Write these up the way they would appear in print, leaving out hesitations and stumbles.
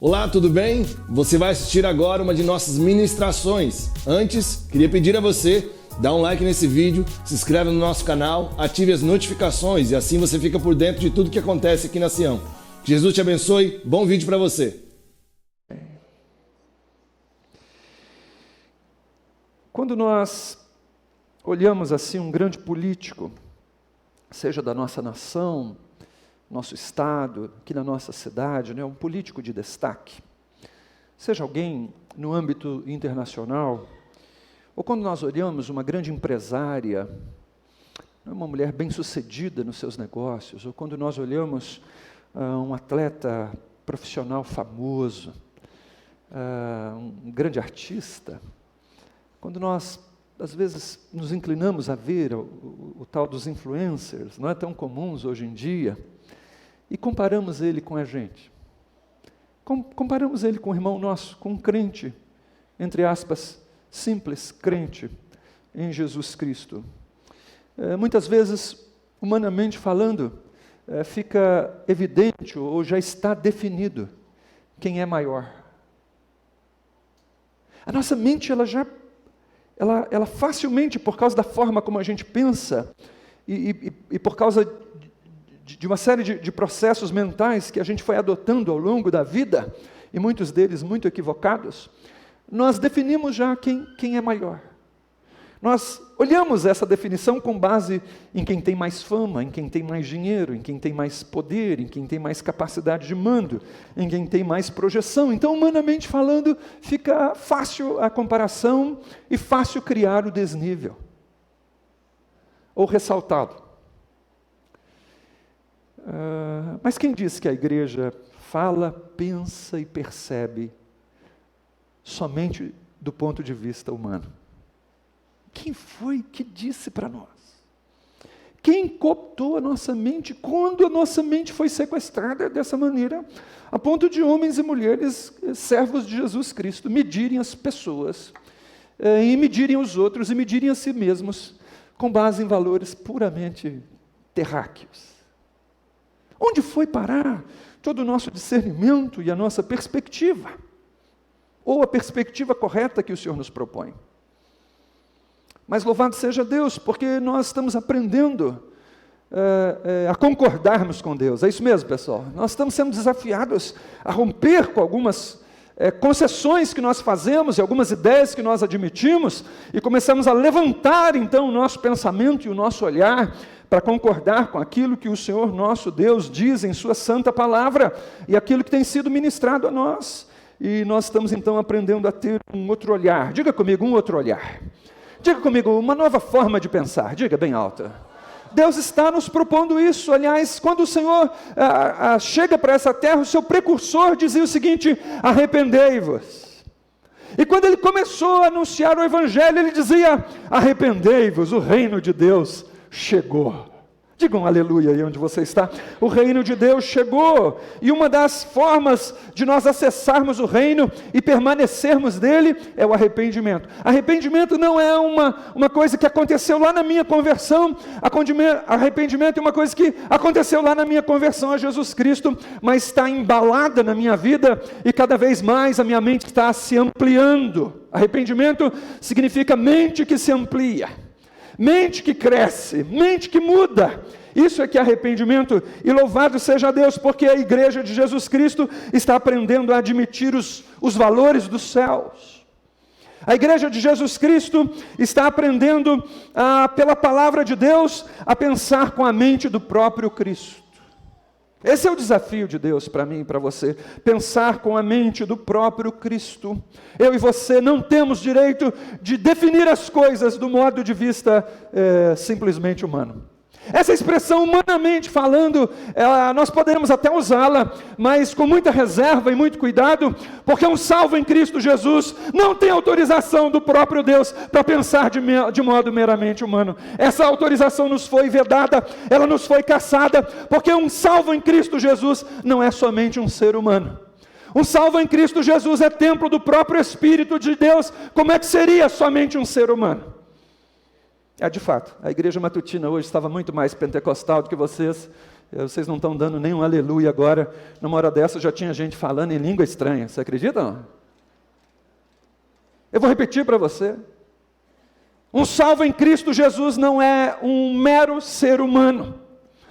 Olá, tudo bem? Você vai assistir agora uma de nossas ministrações. Antes, queria pedir a você, dá um like nesse vídeo, se inscreve no nosso canal, ative as notificações e assim você fica por dentro de tudo que acontece aqui na Sião. Que Jesus te abençoe, bom vídeo para você. Quando nós olhamos assim um grande político, seja da nossa nação, nosso estado, aqui na nossa cidade, um político de destaque, seja alguém no âmbito internacional, ou quando nós olhamos uma grande empresária, uma mulher bem-sucedida nos seus negócios, ou quando nós olhamos um atleta profissional famoso, um grande artista, quando nós, às vezes, nos inclinamos a ver o tal dos influencers, não é tão comuns hoje em dia, e comparamos ele com a gente. Comparamos ele com um irmão nosso, com um crente, entre aspas, simples crente em Jesus Cristo. Muitas vezes, humanamente falando, fica evidente ou já está definido quem é maior. A nossa mente, ela facilmente, por causa da forma como a gente pensa, e por causa de uma série de processos mentais que a gente foi adotando ao longo da vida, e muitos deles muito equivocados, nós definimos já quem é maior. Nós olhamos essa definição com base em quem tem mais fama, em quem tem mais dinheiro, em quem tem mais poder, em quem tem mais capacidade de mando, em quem tem mais projeção. Então, humanamente falando, fica fácil a comparação e fácil criar o desnível, ou ressaltado. Mas quem disse que a igreja fala, pensa e percebe somente do ponto de vista humano? Quem foi que disse para nós? Quem cooptou a nossa mente quando a nossa mente foi sequestrada dessa maneira, a ponto de homens e mulheres, servos de Jesus Cristo, medirem as pessoas, e medirem os outros, e medirem a si mesmos, com base em valores puramente terráqueos? Onde foi parar todo o nosso discernimento e a nossa perspectiva? Ou a perspectiva correta que o Senhor nos propõe? Mas louvado seja Deus, porque nós estamos aprendendo a concordarmos com Deus. É isso mesmo, pessoal. Nós estamos sendo desafiados a romper com algumas concessões que nós fazemos e algumas ideias que nós admitimos e começamos a levantar então o nosso pensamento e o nosso olhar para concordar com aquilo que o Senhor nosso Deus diz em sua santa palavra e aquilo que tem sido ministrado a nós. E nós estamos então aprendendo a ter um outro olhar. Diga comigo, um outro olhar. Diga comigo, uma nova forma de pensar. Diga bem alta. Deus está nos propondo isso. Aliás, quando o Senhor chega para essa terra, o seu precursor dizia o seguinte: arrependei-vos. E quando ele começou a anunciar o Evangelho, ele dizia: arrependei-vos, o reino de Deus chegou. Digam aleluia aí onde você está. O reino de Deus chegou. E uma das formas de nós acessarmos o reino e permanecermos nele é o arrependimento. Arrependimento não é uma coisa que aconteceu lá na minha conversão. Arrependimento é uma coisa que aconteceu lá na minha conversão a Jesus Cristo, mas está embalada na minha vida e cada vez mais a minha mente está se ampliando. Arrependimento significa mente que se amplia, mente que cresce, mente que muda. Isso é que é arrependimento. E louvado seja Deus, porque a igreja de Jesus Cristo está aprendendo a admitir os valores dos céus. A igreja de Jesus Cristo está aprendendo, pela palavra de Deus, a pensar com a mente do próprio Cristo. Esse é o desafio de Deus para mim e para você, pensar com a mente do próprio Cristo. Eu e você não temos direito de definir as coisas do modo de vista simplesmente humano. Essa expressão, humanamente falando, nós podemos até usá-la, mas com muita reserva e muito cuidado, porque um salvo em Cristo Jesus não tem autorização do próprio Deus para pensar de modo meramente humano. Essa autorização nos foi vedada, ela nos foi cassada, porque um salvo em Cristo Jesus não é somente um ser humano. Um salvo em Cristo Jesus é templo do próprio Espírito de Deus. Como é que seria somente um ser humano? De fato, a igreja matutina hoje estava muito mais pentecostal do que vocês Vocês não estão dando nenhum aleluia agora. Numa hora dessa já tinha gente falando em língua estranha. Você acredita ou não? Eu vou repetir para você. Um salvo em Cristo Jesus não é um mero ser humano.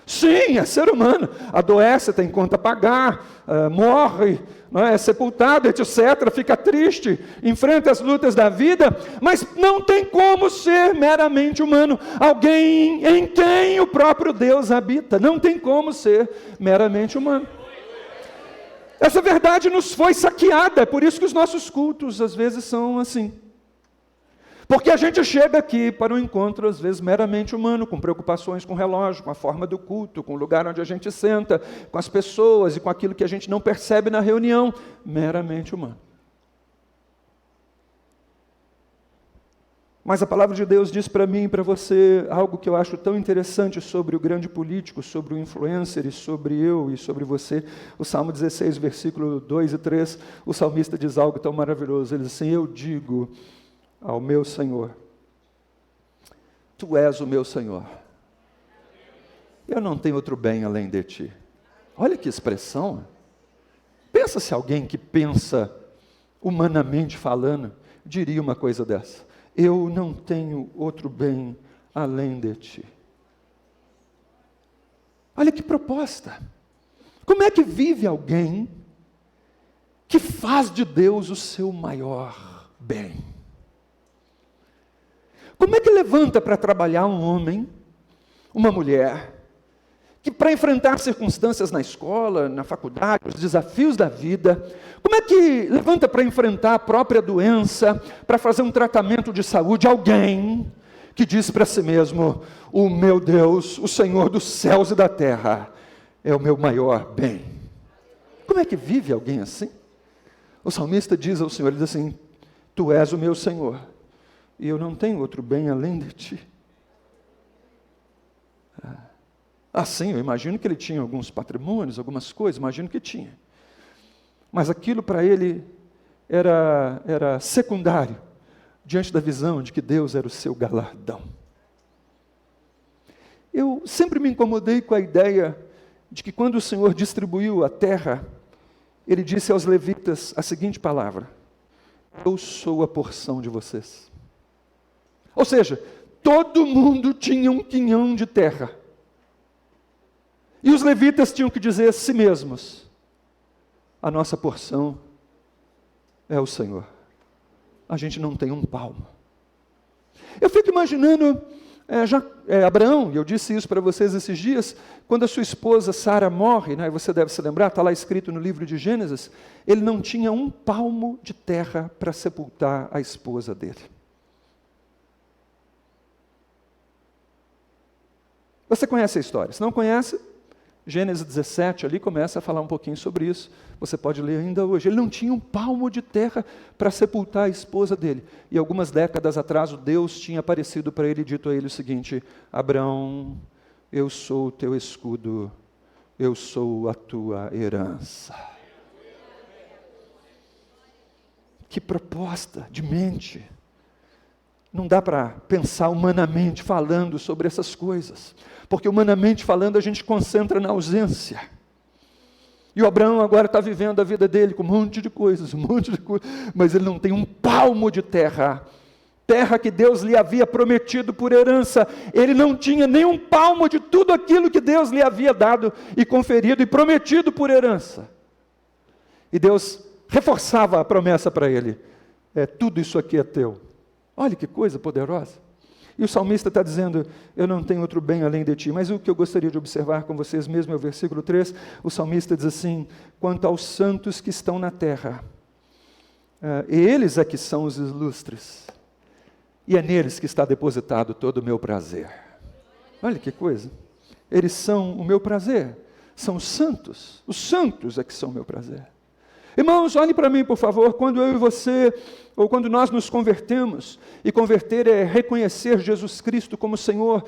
Sim, é ser humano. Adoece, tem conta a pagar, morre, não é sepultado, etc. Fica triste, enfrenta as lutas da vida, mas não tem como ser meramente humano. Alguém em quem o próprio Deus habita. Não tem como ser meramente humano. Essa verdade nos foi saqueada, é por isso que os nossos cultos às vezes são assim. Porque a gente chega aqui para um encontro, às vezes, meramente humano, com preocupações com o relógio, com a forma do culto, com o lugar onde a gente senta, com as pessoas e com aquilo que a gente não percebe na reunião, meramente humano. Mas a palavra de Deus diz para mim e para você algo que eu acho tão interessante sobre o grande político, sobre o influencer e sobre eu e sobre você. O Salmo 16, versículo 2 e 3, o salmista diz algo tão maravilhoso. Ele diz assim: eu digo ao meu Senhor, tu és o meu Senhor, eu não tenho outro bem além de ti. Olha que expressão. Pensa se alguém que pensa humanamente falando diria uma coisa dessa: eu não tenho outro bem além de ti. Olha que proposta. Como é que vive alguém que faz de Deus o seu maior bem? Como é que levanta para trabalhar um homem, uma mulher, que para enfrentar circunstâncias na escola, na faculdade, os desafios da vida, como é que levanta para enfrentar a própria doença, para fazer um tratamento de saúde, alguém que diz para si mesmo: o meu Deus, o Senhor dos céus e da terra, é o meu maior bem? Como é que vive alguém assim? O salmista diz ao Senhor, ele diz assim: tu és o meu Senhor, e eu não tenho outro bem além de ti. Sim, eu imagino que ele tinha alguns patrimônios, algumas coisas, imagino que tinha. Mas aquilo para ele era secundário, diante da visão de que Deus era o seu galardão. Eu sempre me incomodei com a ideia de que quando o Senhor distribuiu a terra, Ele disse aos levitas a seguinte palavra: eu sou a porção de vocês. Ou seja, todo mundo tinha um quinhão de terra. E os levitas tinham que dizer a si mesmos: a nossa porção é o Senhor. A gente não tem um palmo. Eu fico imaginando Abraão, e eu disse isso para vocês esses dias, quando a sua esposa Sara morre, né, você deve se lembrar, está lá escrito no livro de Gênesis, ele não tinha um palmo de terra para sepultar a esposa dele. Você conhece a história? Se não conhece, Gênesis 17 ali começa a falar um pouquinho sobre isso. Você pode ler ainda hoje. Ele não tinha um palmo de terra para sepultar a esposa dele. E algumas décadas atrás, Deus tinha aparecido para ele e dito a ele o seguinte: Abraão, eu sou o teu escudo, eu sou a tua herança. Que proposta de mente! Não dá para pensar humanamente falando sobre essas coisas, porque humanamente falando a gente concentra na ausência. E o Abraão agora está vivendo a vida dele com um monte de coisas, mas ele não tem um palmo de terra, terra que Deus lhe havia prometido por herança. Ele não tinha nem um palmo de tudo aquilo que Deus lhe havia dado e conferido e prometido por herança. E Deus reforçava a promessa para ele: tudo isso aqui é teu. Olha que coisa poderosa. E o salmista está dizendo: eu não tenho outro bem além de ti. Mas o que eu gostaria de observar com vocês mesmo é o versículo 3. O salmista diz assim: quanto aos santos que estão na terra, eles é que são os ilustres, e é neles que está depositado todo o meu prazer. Olha que coisa. Eles são o meu prazer, são os santos é que são o meu prazer. Irmãos, olhe para mim, por favor, quando eu e você, ou quando nós nos convertemos, e converter é reconhecer Jesus Cristo como Senhor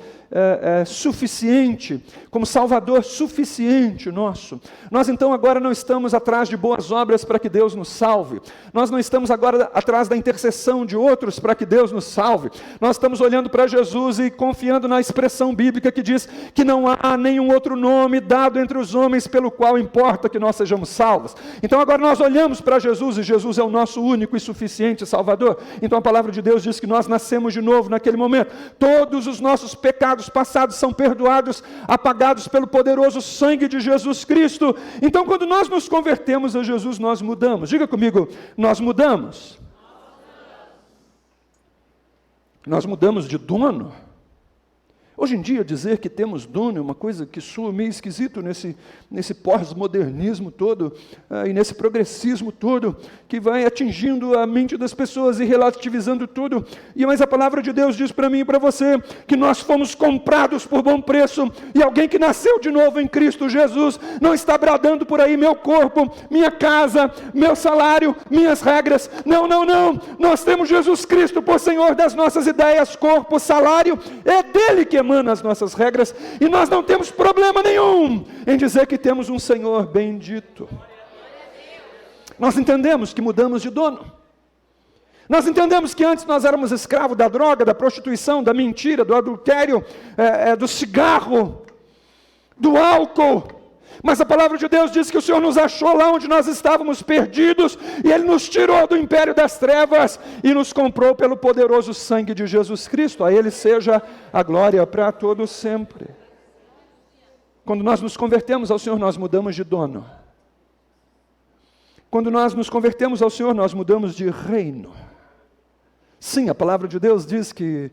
suficiente, como Salvador suficiente nosso. Nós então agora não estamos atrás de boas obras para que Deus nos salve. Nós não estamos agora atrás da intercessão de outros para que Deus nos salve. Nós estamos olhando para Jesus e confiando na expressão bíblica que diz que não há nenhum outro nome dado entre os homens pelo qual importa que nós sejamos salvos. Então agora nós olhamos para Jesus e Jesus é o nosso único e suficiente Salvador. Então a palavra de Deus diz que nós nascemos de novo naquele momento. Todos os nossos pecados passados são perdoados, apagados pelo poderoso sangue de Jesus Cristo. Então quando nós nos convertemos a Jesus, nós mudamos. Diga comigo, nós mudamos. Nós mudamos de dono. Hoje em dia, dizer que temos dono é uma coisa que soa meio esquisito nesse pós-modernismo todo e nesse progressismo todo que vai atingindo a mente das pessoas e relativizando tudo. Mas a palavra de Deus diz para mim e para você que nós fomos comprados por bom preço e alguém que nasceu de novo em Cristo Jesus não está bradando por aí meu corpo, minha casa, meu salário, minhas regras. Não, não, não. Nós temos Jesus Cristo por Senhor das nossas ideias, corpo, salário. É dele que emana as nossas regras, e nós não temos problema nenhum em dizer que temos um Senhor bendito. Nós entendemos que mudamos de dono. Nós entendemos que antes nós éramos escravos da droga, da prostituição, da mentira, do adultério, do cigarro, do álcool. Mas a palavra de Deus diz que o Senhor nos achou lá onde nós estávamos perdidos, e Ele nos tirou do império das trevas, e nos comprou pelo poderoso sangue de Jesus Cristo. A Ele seja a glória para todos sempre. Quando nós nos convertemos ao Senhor, nós mudamos de dono. Quando nós nos convertemos ao Senhor, nós mudamos de reino. Sim, a palavra de Deus diz que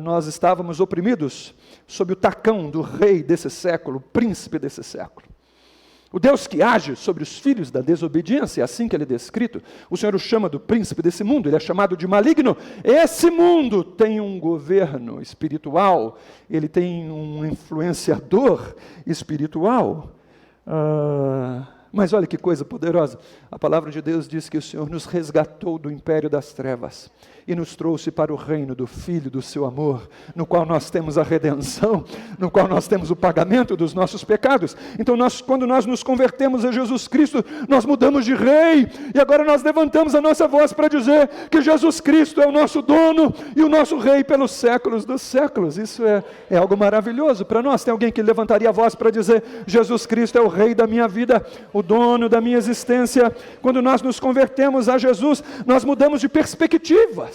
nós estávamos oprimidos sob o tacão do rei desse século, príncipe desse século. O Deus que age sobre os filhos da desobediência, é assim que ele é descrito. O Senhor o chama do príncipe desse mundo, ele é chamado de maligno. Esse mundo tem um governo espiritual, ele tem um influenciador espiritual. Mas olha que coisa poderosa, a palavra de Deus diz que o Senhor nos resgatou do império das trevas e nos trouxe para o reino do Filho do seu amor, no qual nós temos a redenção, no qual nós temos o pagamento dos nossos pecados. Então quando nós nos convertemos a Jesus Cristo, nós mudamos de rei, e agora nós levantamos a nossa voz para dizer que Jesus Cristo é o nosso dono e o nosso rei pelos séculos dos séculos. Isso é algo maravilhoso para nós. Tem alguém que levantaria a voz para dizer: Jesus Cristo é o rei da minha vida, o dono da minha existência? Quando nós nos convertemos a Jesus, nós mudamos de perspectivas.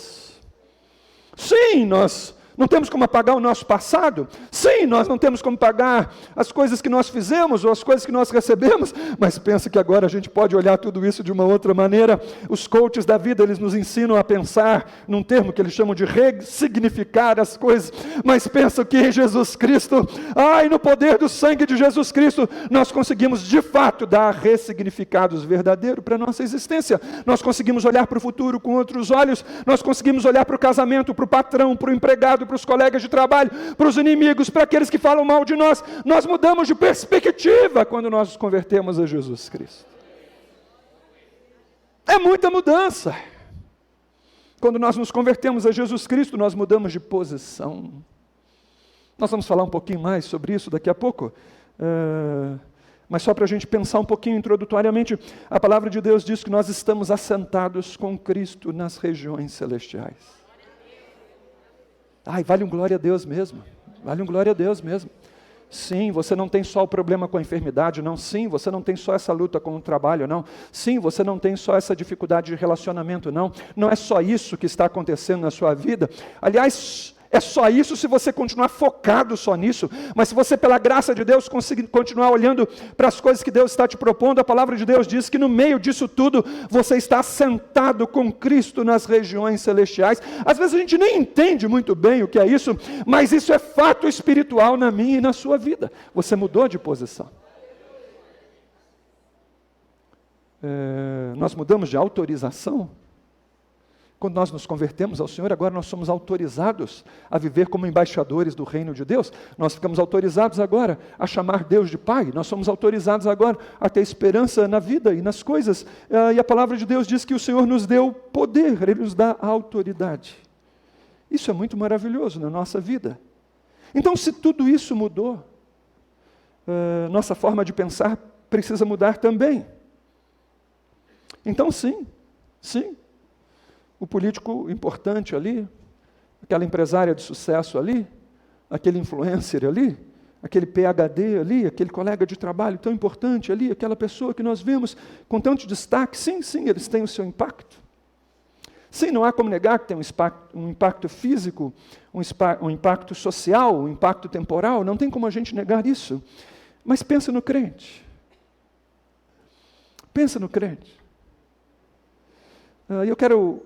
Sim, nós não temos como apagar o nosso passado. Sim, nós não temos como pagar as coisas que nós fizemos ou as coisas que nós recebemos, mas pensa que agora a gente pode olhar tudo isso de uma outra maneira. Os coaches da vida, eles nos ensinam a pensar num termo que eles chamam de ressignificar as coisas, mas pensa que em Jesus Cristo, no poder do sangue de Jesus Cristo, nós conseguimos de fato dar ressignificados verdadeiros para a nossa existência. Nós conseguimos olhar para o futuro com outros olhos, nós conseguimos olhar para o casamento, para o patrão, para o empregado, para os colegas de trabalho, para os inimigos, para aqueles que falam mal de nós. Nós mudamos de perspectiva quando nós nos convertemos a Jesus Cristo. É muita mudança. Quando nós nos convertemos a Jesus Cristo, nós mudamos de posição. Nós vamos falar um pouquinho mais sobre isso daqui a pouco, mas só para a gente pensar um pouquinho introdutoriamente, a palavra de Deus diz que nós estamos assentados com Cristo nas regiões celestiais. Vale um glória a Deus mesmo. Vale um glória a Deus mesmo. Sim, você não tem só o problema com a enfermidade, não. Sim, você não tem só essa luta com o trabalho, não. Sim, você não tem só essa dificuldade de relacionamento, não. Não é só isso que está acontecendo na sua vida. Aliás, é só isso se você continuar focado só nisso. Mas se você, pela graça de Deus, conseguir continuar olhando para as coisas que Deus está te propondo, a palavra de Deus diz que no meio disso tudo, você está sentado com Cristo nas regiões celestiais. Às vezes a gente nem entende muito bem o que é isso, mas isso é fato espiritual na minha e na sua vida. Você mudou de posição. Nós mudamos de autorização. Quando nós nos convertemos ao Senhor, agora nós somos autorizados a viver como embaixadores do reino de Deus. Nós ficamos autorizados agora a chamar Deus de Pai. Nós somos autorizados agora a ter esperança na vida e nas coisas. E a palavra de Deus diz que o Senhor nos deu poder, Ele nos dá a autoridade. Isso é muito maravilhoso na nossa vida. Então, se tudo isso mudou, nossa forma de pensar precisa mudar também. Então, sim, o político importante ali, aquela empresária de sucesso ali, aquele influencer ali, aquele PhD ali, aquele colega de trabalho tão importante ali, aquela pessoa que nós vemos com tanto destaque, sim, eles têm o seu impacto. Sim, não há como negar que tem um impacto físico, um impacto social, um impacto temporal, não tem como a gente negar isso. Mas pensa no crente. Pensa no crente. Eu quero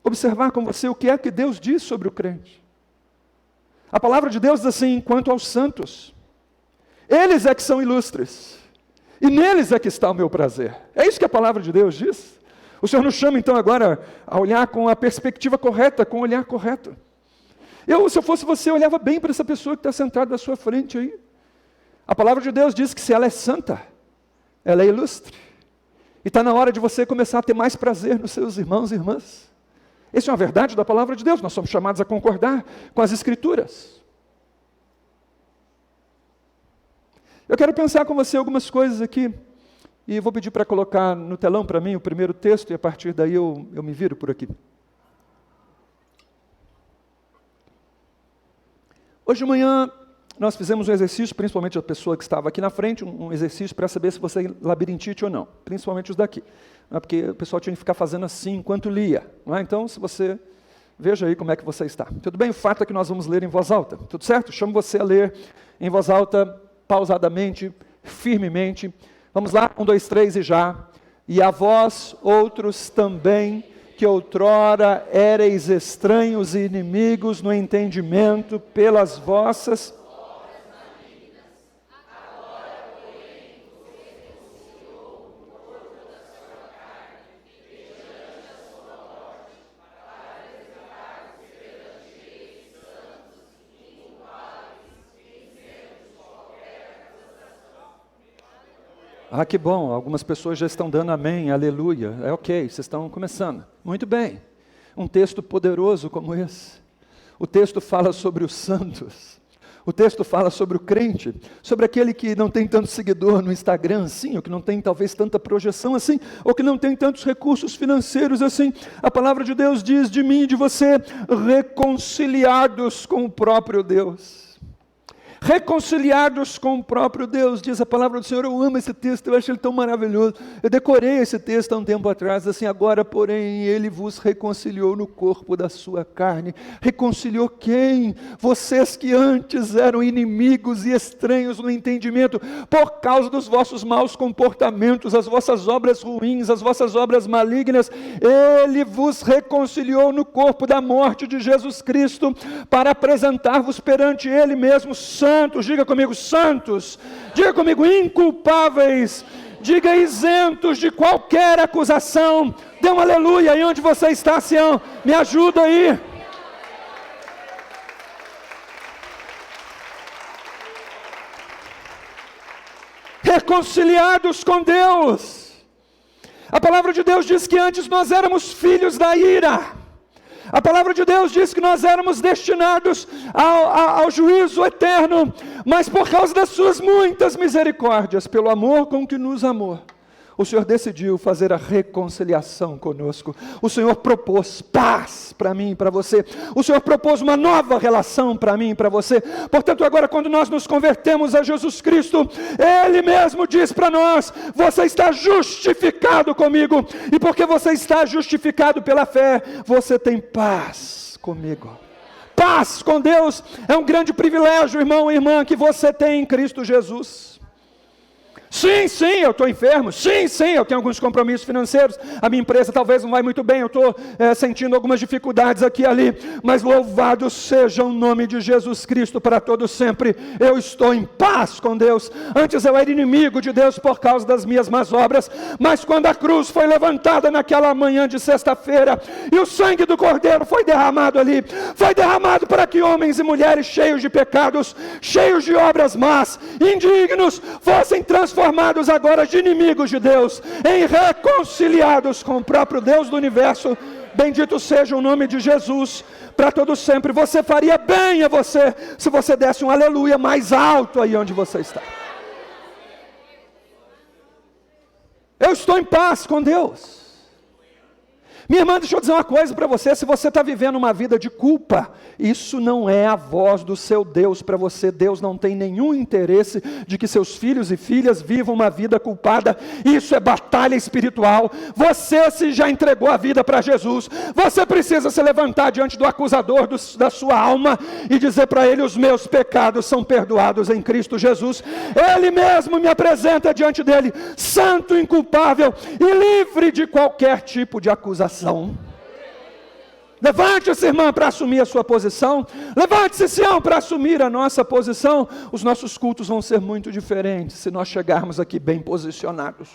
observar com você o que é que Deus diz sobre o crente. A palavra de Deus diz assim: quanto aos santos, eles é que são ilustres, e neles é que está o meu prazer. É isso que a palavra de Deus diz. O Senhor nos chama então agora a olhar com a perspectiva correta, com o olhar correto. Se eu fosse você, eu olhava bem para essa pessoa que está sentada na sua frente aí. A palavra de Deus diz que se ela é santa, ela é ilustre. E está na hora de você começar a ter mais prazer nos seus irmãos e irmãs. Essa é uma verdade da palavra de Deus, nós somos chamados a concordar com as Escrituras. Eu quero pensar com você algumas coisas aqui, e vou pedir para colocar no telão para mim o primeiro texto, e a partir daí eu me viro por aqui. Hoje de manhã, nós fizemos um exercício, principalmente a pessoa que estava aqui na frente, um exercício para saber se você é labirintite ou não, principalmente os daqui. Não é porque o pessoal tinha que ficar fazendo assim enquanto lia. Não é? Então, se você, veja aí como é que você está. Tudo bem? O fato é que nós vamos ler em voz alta. Tudo certo? Chamo você a ler em voz alta, pausadamente, firmemente. Vamos lá? 1, 2, 3 e já. E a vós, outros também, que outrora éreis estranhos e inimigos no entendimento pelas vossas que bom, algumas pessoas já estão dando amém, aleluia, é ok, vocês estão começando. Muito bem, um texto poderoso como esse. O texto fala sobre os santos, o texto fala sobre o crente, sobre aquele que não tem tanto seguidor no Instagram assim, ou que não tem talvez tanta projeção assim, ou que não tem tantos recursos financeiros assim. A palavra de Deus diz de mim e de você, reconciliados com o próprio Deus. Reconciliados com o próprio Deus, diz a palavra do Senhor. Eu amo esse texto, eu acho ele tão maravilhoso. Eu decorei esse texto há um tempo atrás, assim: agora, porém, Ele vos reconciliou no corpo da sua carne. Reconciliou quem? Vocês que antes eram inimigos e estranhos no entendimento, por causa dos vossos maus comportamentos, as vossas obras ruins, as vossas obras malignas. Ele vos reconciliou no corpo da morte de Jesus Cristo, para apresentar-vos perante Ele mesmo santos, diga comigo santos, diga comigo inculpáveis, diga isentos de qualquer acusação. Dê um aleluia aí onde você está, Sião, me ajuda aí. Reconciliados com Deus. A palavra de Deus diz que antes nós éramos filhos da ira. A palavra de Deus diz que nós éramos destinados ao juízo eterno, mas por causa das suas muitas misericórdias, pelo amor com que nos amou, o Senhor decidiu fazer a reconciliação conosco. O Senhor propôs paz para mim e para você. O Senhor propôs uma nova relação para mim e para você. Portanto, agora quando nós nos convertemos a Jesus Cristo, Ele mesmo diz para nós: você está justificado comigo. E porque você está justificado pela fé, você tem paz comigo. Paz com Deus é um grande privilégio, irmão e irmã, que você tem em Cristo Jesus. Sim, eu estou enfermo. Sim, eu tenho alguns compromissos financeiros. A minha empresa talvez não vai muito bem. Eu estou sentindo algumas dificuldades aqui e ali. Mas louvado seja o nome de Jesus Cristo para todo sempre. Eu estou em paz com Deus. Antes eu era inimigo de Deus por causa das minhas más obras. Mas quando a cruz foi levantada naquela manhã de sexta-feira e o sangue do Cordeiro foi derramado ali, foi derramado para que homens e mulheres cheios de pecados, cheios de obras más, indignos, fossem transformados agora de inimigos de Deus, em reconciliados com o próprio Deus do universo. Bendito seja o nome de Jesus para todo sempre. Você faria bem a você se você desse um aleluia mais alto aí onde você está. Eu estou em paz com Deus. Minha irmã, deixa eu dizer uma coisa para você. Se você está vivendo uma vida de culpa, isso não é a voz do seu Deus para você. Deus não tem nenhum interesse de que seus filhos e filhas vivam uma vida culpada. Isso é batalha espiritual. Você, se já entregou a vida para Jesus, você precisa se levantar diante do acusador da sua alma e dizer para ele: os meus pecados são perdoados em Cristo Jesus. Ele mesmo me apresenta diante dele, santo, inculpável e livre de qualquer tipo de acusação. Levante-se, irmã, para assumir a sua posição. Levante-se, Sião, para assumir a nossa posição. Os nossos cultos vão ser muito diferentes se nós chegarmos aqui bem posicionados.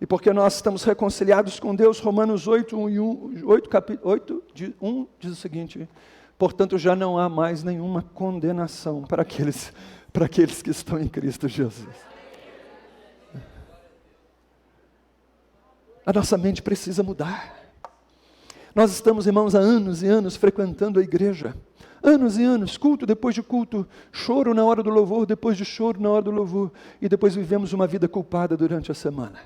E porque nós estamos reconciliados com Deus, Romanos 8, 1 diz o seguinte: portanto já não há mais nenhuma condenação para aqueles que estão em Cristo Jesus. A nossa mente precisa mudar. Nós estamos, irmãos, há anos e anos frequentando a igreja. Anos e anos, culto depois de culto, choro na hora do louvor, depois de choro na hora do louvor, e depois vivemos uma vida culpada durante a semana.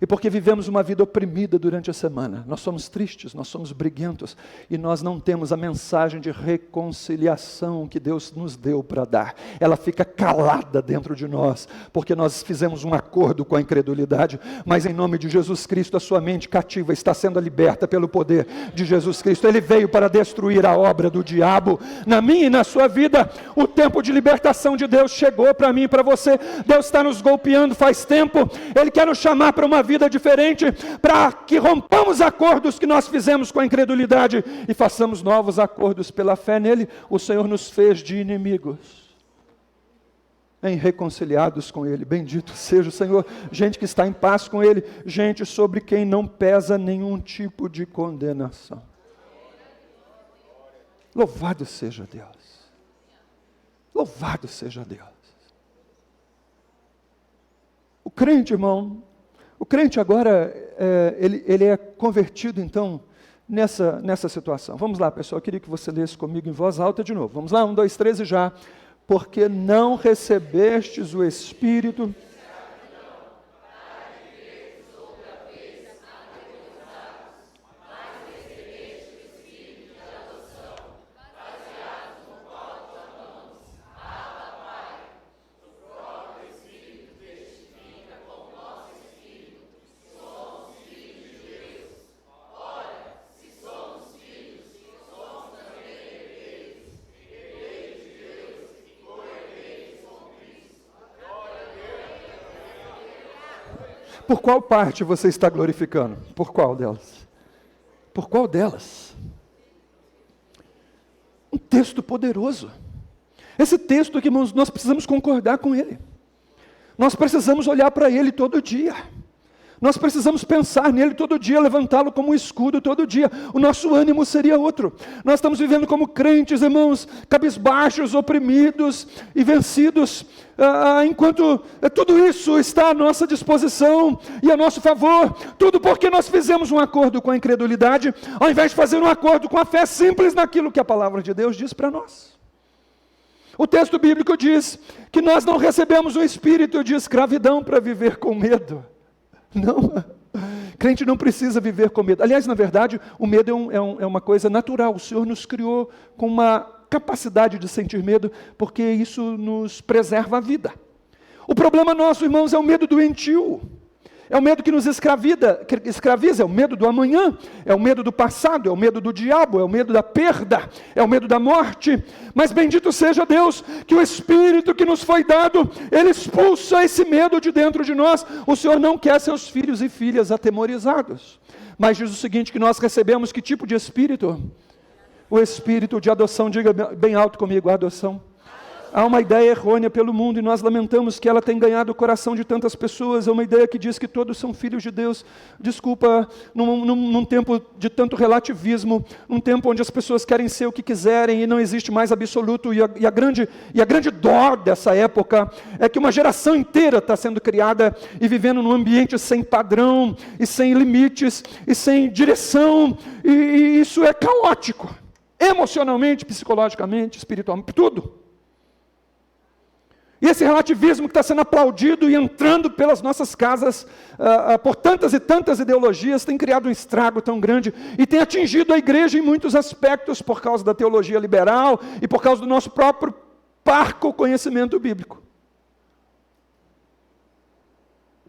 E porque vivemos uma vida oprimida durante a semana, nós somos tristes, nós somos briguentos, e nós não temos a mensagem de reconciliação que Deus nos deu para dar. Ela fica calada dentro de nós, porque nós fizemos um acordo com a incredulidade, mas em nome de Jesus Cristo, a sua mente cativa está sendo liberta pelo poder de Jesus Cristo. Ele veio para destruir a obra do diabo na minha e na sua vida. O tempo de libertação de Deus chegou para mim e para você. Deus está nos golpeando faz tempo. Ele quer nos chamar para uma vida diferente, para que rompamos acordos que nós fizemos com a incredulidade e façamos novos acordos pela fé nele. O Senhor nos fez de inimigos em reconciliados com ele. Bendito seja o Senhor. Gente que está em paz com ele, gente sobre quem não pesa nenhum tipo de condenação. Louvado seja Deus. Louvado seja Deus. O crente, irmão, o crente agora, ele é convertido então nessa situação. Vamos lá, pessoal, eu queria que você lesse comigo em voz alta de novo. Vamos lá, 1, 2, 3 e já. Porque não recebestes o Espírito... Por qual parte você está glorificando? Por qual delas? Por qual delas? Um texto poderoso. Esse texto aqui, irmãos, nós precisamos concordar com ele. Nós precisamos olhar para ele todo dia. Nós precisamos pensar nele todo dia, levantá-lo como um escudo todo dia. O nosso ânimo seria outro. Nós estamos vivendo como crentes, irmãos, cabisbaixos, oprimidos e vencidos, enquanto tudo isso está à nossa disposição e a nosso favor. Tudo porque nós fizemos um acordo com a incredulidade, ao invés de fazer um acordo com a fé simples naquilo que a palavra de Deus diz para nós. O texto bíblico diz que nós não recebemos um espírito de escravidão para viver com medo. Não, crente não precisa viver com medo. Aliás, na verdade, o medo é uma coisa natural. O Senhor nos criou com uma capacidade de sentir medo, porque isso nos preserva a vida. O problema nosso, irmãos, é o medo doentio. É o medo que nos escraviza, é o medo do amanhã, é o medo do passado, é o medo do diabo, é o medo da perda, é o medo da morte. Mas bendito seja Deus, que o Espírito que nos foi dado, Ele expulsa esse medo de dentro de nós. O Senhor não quer seus filhos e filhas atemorizados. Mas diz o seguinte, que nós recebemos que tipo de Espírito? O Espírito de adoção, diga bem alto comigo, a adoção. Há uma ideia errônea pelo mundo e nós lamentamos que ela tem ganhado o coração de tantas pessoas. É uma ideia que diz que todos são filhos de Deus. Desculpa, num tempo de tanto relativismo, num tempo onde as pessoas querem ser o que quiserem e não existe mais absoluto. E a grande dor dessa época é que uma geração inteira está sendo criada e vivendo num ambiente sem padrão e sem limites e sem direção. E isso é caótico, emocionalmente, psicologicamente, espiritualmente, tudo. E esse relativismo que está sendo aplaudido e entrando pelas nossas casas por tantas e tantas ideologias tem criado um estrago tão grande e tem atingido a igreja em muitos aspectos por causa da teologia liberal e por causa do nosso próprio parco conhecimento bíblico.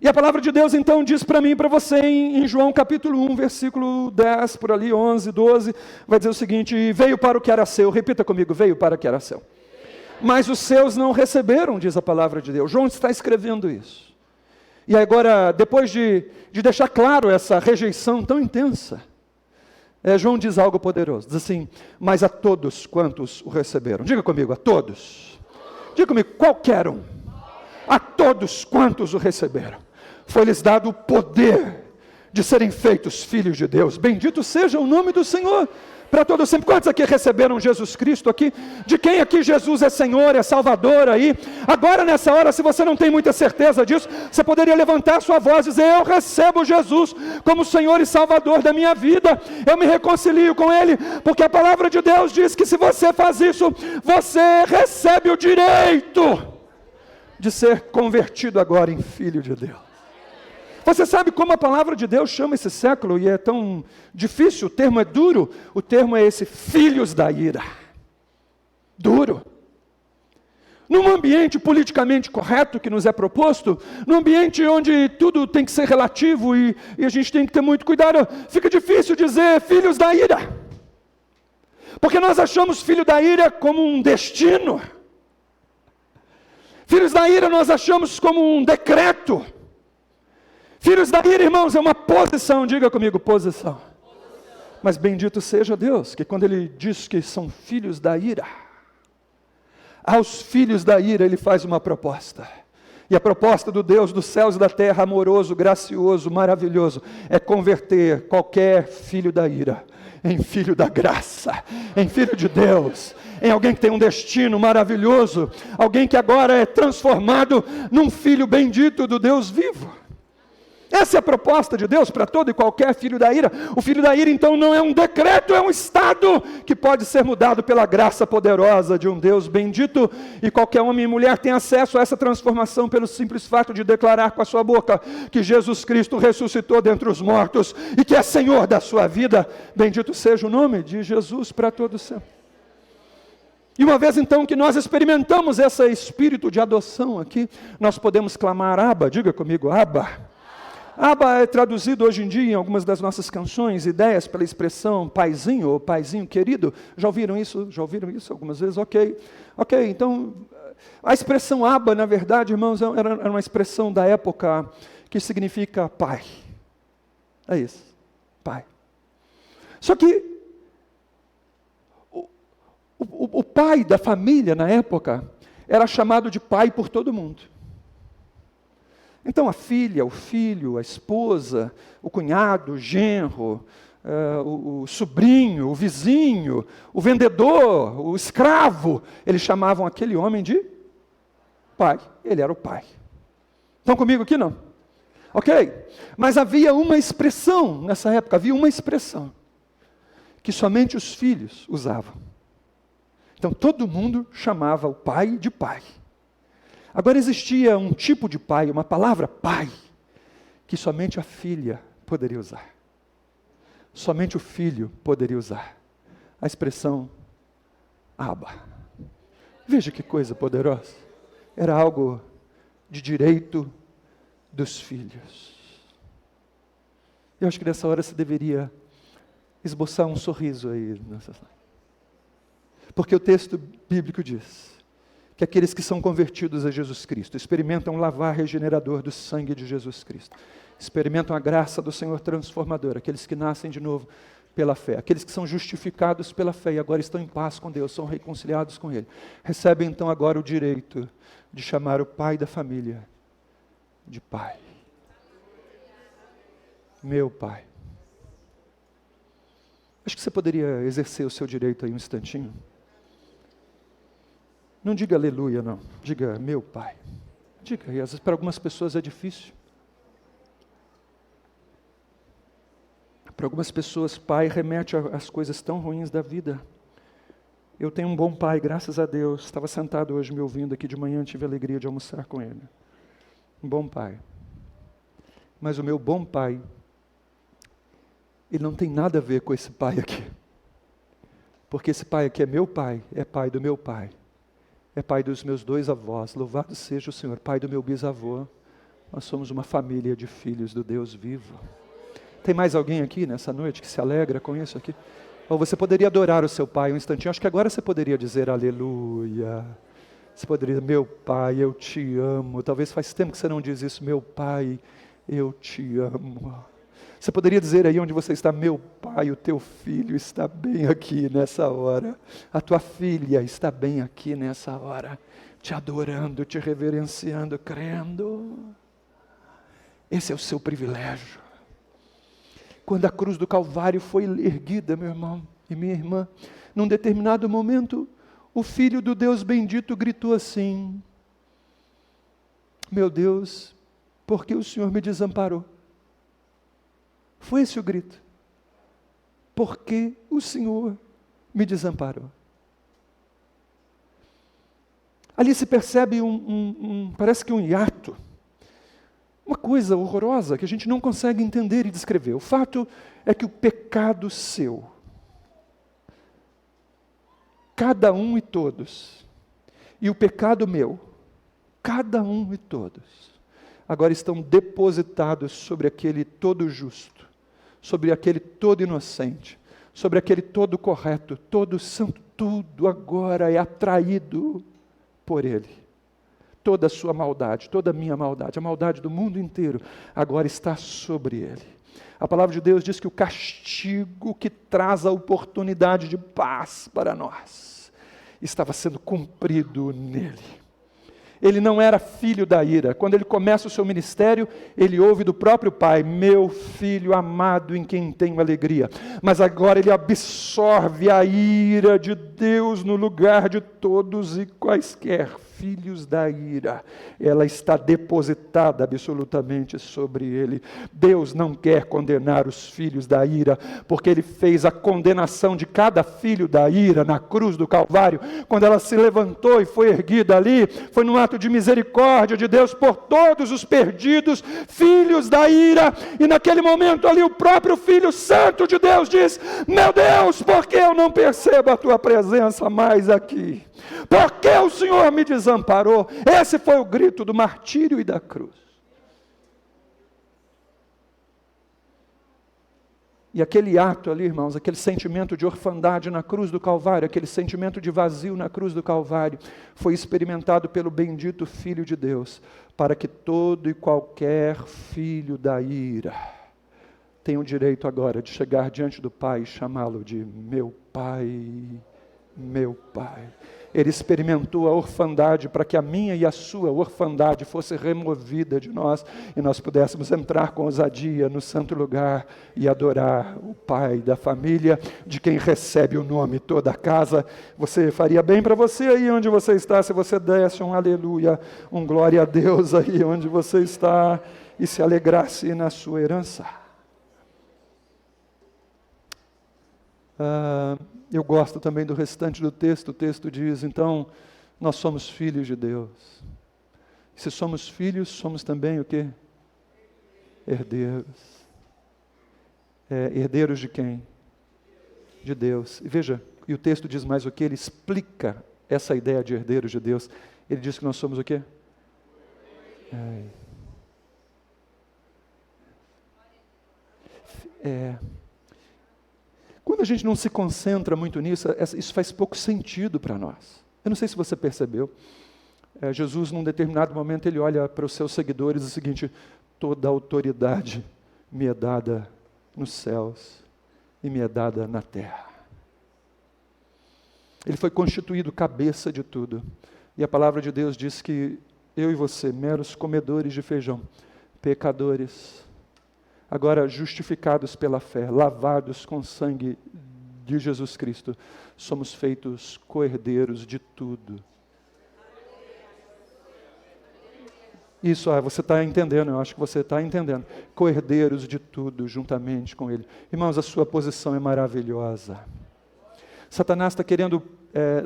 E a palavra de Deus então diz para mim e para você em João capítulo 1, versículo 10, por ali 11, 12, vai dizer o seguinte: veio para o que era seu, repita comigo, veio para o que era seu. Mas os seus não receberam, diz a palavra de Deus. João está escrevendo isso. E agora, depois de deixar claro essa rejeição tão intensa, João diz algo poderoso. Diz assim, mas a todos quantos o receberam. Diga comigo, a todos. Diga comigo, qualquer um. A todos quantos o receberam. Foi-lhes dado o poder de serem feitos filhos de Deus. Bendito seja o nome do Senhor. Para todos sempre. Quantos aqui receberam Jesus Cristo aqui? De quem aqui Jesus é Senhor, é Salvador aí? Agora nessa hora, se você não tem muita certeza disso, você poderia levantar sua voz e dizer, eu recebo Jesus como Senhor e Salvador da minha vida, eu me reconcilio com Ele, porque a palavra de Deus diz que se você faz isso, você recebe o direito de ser convertido agora em filho de Deus. Você sabe como a palavra de Deus chama esse século, e é tão difícil, o termo é duro, o termo é esse, filhos da ira. Duro. Num ambiente politicamente correto que nos é proposto, num ambiente onde tudo tem que ser relativo e a gente tem que ter muito cuidado, fica difícil dizer filhos da ira. Porque nós achamos filho da ira como um destino. Filhos da ira nós achamos como um decreto. Filhos da ira, irmãos, é uma posição, diga comigo, posição. Mas bendito seja Deus, que quando Ele diz que são filhos da ira, aos filhos da ira Ele faz uma proposta. E a proposta do Deus dos céus e da terra, amoroso, gracioso, maravilhoso, é converter qualquer filho da ira em filho da graça, em filho de Deus, em alguém que tem um destino maravilhoso, alguém que agora é transformado num filho bendito do Deus vivo. Essa é a proposta de Deus para todo e qualquer filho da ira. O filho da ira então não é um decreto, é um estado que pode ser mudado pela graça poderosa de um Deus bendito, e qualquer homem e mulher tem acesso a essa transformação pelo simples fato de declarar com a sua boca que Jesus Cristo ressuscitou dentre os mortos e que é Senhor da sua vida. Bendito seja o nome de Jesus para todo sempre. E uma vez então que nós experimentamos esse espírito de adoção aqui, nós podemos clamar Abba, diga comigo, Abba. Abba é traduzido hoje em dia em algumas das nossas canções, ideias pela expressão paizinho ou paizinho querido. Já ouviram isso? Já ouviram isso algumas vezes? Ok, então a expressão Abba, na verdade, irmãos, era uma expressão da época que significa pai. É isso, pai. Só que o pai da família na época era chamado de pai por todo mundo. Então a filha, o filho, a esposa, o cunhado, o genro, o sobrinho, o vizinho, o vendedor, o escravo, eles chamavam aquele homem de pai. Ele era o pai. Estão comigo aqui não? Ok? Mas havia uma expressão nessa época, havia uma expressão que somente os filhos usavam. Então todo mundo chamava o pai de pai. Agora existia um tipo de pai, uma palavra pai, que somente a filha poderia usar. Somente o filho poderia usar. A expressão Abba. Veja que coisa poderosa. Era algo de direito dos filhos. Eu acho que nessa hora você deveria esboçar um sorriso aí. Porque o texto bíblico diz que aqueles que são convertidos a Jesus Cristo experimentam o lavar regenerador do sangue de Jesus Cristo, experimentam a graça do Senhor transformador, aqueles que nascem de novo pela fé, aqueles que são justificados pela fé e agora estão em paz com Deus, são reconciliados com Ele, recebem então agora o direito de chamar o pai da família de pai. Meu pai. Acho que você poderia exercer o seu direito aí um instantinho. Não diga aleluia, não. Diga meu pai. Diga, e às vezes para algumas pessoas é difícil. Para algumas pessoas, pai remete às coisas tão ruins da vida. Eu tenho um bom pai, graças a Deus. Estava sentado hoje me ouvindo aqui de manhã, tive a alegria de almoçar com ele. Um bom pai. Mas o meu bom pai, ele não tem nada a ver com esse pai aqui. Porque esse pai aqui é meu pai, é pai do meu pai. É pai dos meus 2 avós, louvado seja o Senhor, pai do meu bisavô. Nós somos uma família de filhos do Deus vivo. Tem mais alguém aqui nessa noite que se alegra com isso aqui? Ou você poderia adorar o seu pai um instantinho? Acho que agora você poderia dizer aleluia. Você poderia dizer, meu pai, eu te amo. Talvez faz tempo que você não diz isso, meu pai, eu te amo. Você poderia dizer aí onde você está, meu pai, o teu filho está bem aqui nessa hora. A tua filha está bem aqui nessa hora, te adorando, te reverenciando, crendo. Esse é o seu privilégio. Quando a cruz do Calvário foi erguida, meu irmão e minha irmã, num determinado momento, o Filho do Deus bendito gritou assim, meu Deus, por que o Senhor me desamparou? Foi esse o grito. Por que o Senhor me desamparou? Ali se percebe parece que um hiato. Uma coisa horrorosa que a gente não consegue entender e descrever. O fato é que o pecado seu, cada um e todos, e o pecado meu, cada um e todos, agora estão depositados sobre aquele todo justo, sobre aquele todo inocente, sobre aquele todo correto, todo santo, tudo agora é atraído por Ele. Toda a sua maldade, toda a minha maldade, a maldade do mundo inteiro, agora está sobre Ele. A palavra de Deus diz que o castigo que traz a oportunidade de paz para nós, estava sendo cumprido nele. Ele não era filho da ira. Quando ele começa o seu ministério, ele ouve do próprio Pai, meu filho amado em quem tenho alegria. Mas agora ele absorve a ira de Deus no lugar de todos e quaisquer filhos da ira. Ela está depositada absolutamente sobre ele. Deus não quer condenar os filhos da ira, porque ele fez a condenação de cada filho da ira na cruz do Calvário. Quando ela se levantou e foi erguida ali, foi num ato de misericórdia de Deus por todos os perdidos, filhos da ira, e naquele momento ali o próprio Filho Santo de Deus diz, meu Deus, por que eu não percebo a tua presença mais aqui? Por que o Senhor me desamparou? Esse foi o grito do martírio e da cruz. E aquele ato ali, irmãos, aquele sentimento de orfandade na cruz do Calvário, aquele sentimento de vazio na cruz do Calvário, foi experimentado pelo bendito Filho de Deus, para que todo e qualquer filho da ira tenha o direito agora de chegar diante do Pai e chamá-lo de meu Pai, meu Pai. Ele experimentou a orfandade para que a minha e a sua orfandade fosse removida de nós e nós pudéssemos entrar com ousadia no santo lugar e adorar o Pai da família, de quem recebe o nome toda a casa. Você faria bem para você aí onde você está, se você desse um aleluia, um glória a Deus aí onde você está e se alegrasse na sua herança. Eu gosto também do restante do texto. O texto diz, então, nós somos filhos de Deus. Se somos filhos, somos também o quê? Herdeiros. Herdeiros de quem? De Deus. E veja, e o texto diz mais o que? Ele explica essa ideia de herdeiros de Deus. Ele diz que nós somos o quê? Quando a gente não se concentra muito nisso, isso faz pouco sentido para nós. Eu não sei se você percebeu. Jesus, num determinado momento, ele olha para os seus seguidores e diz o seguinte: toda a autoridade me é dada nos céus e me é dada na terra. Ele foi constituído cabeça de tudo. E a palavra de Deus diz que eu e você, meros comedores de feijão, pecadores, agora justificados pela fé, lavados com sangue de Jesus Cristo, somos feitos co-herdeiros de tudo. Isso, você está entendendo, eu acho que você está entendendo. Co-herdeiros de tudo, juntamente com Ele. Irmãos, a sua posição é maravilhosa. Satanás está querendo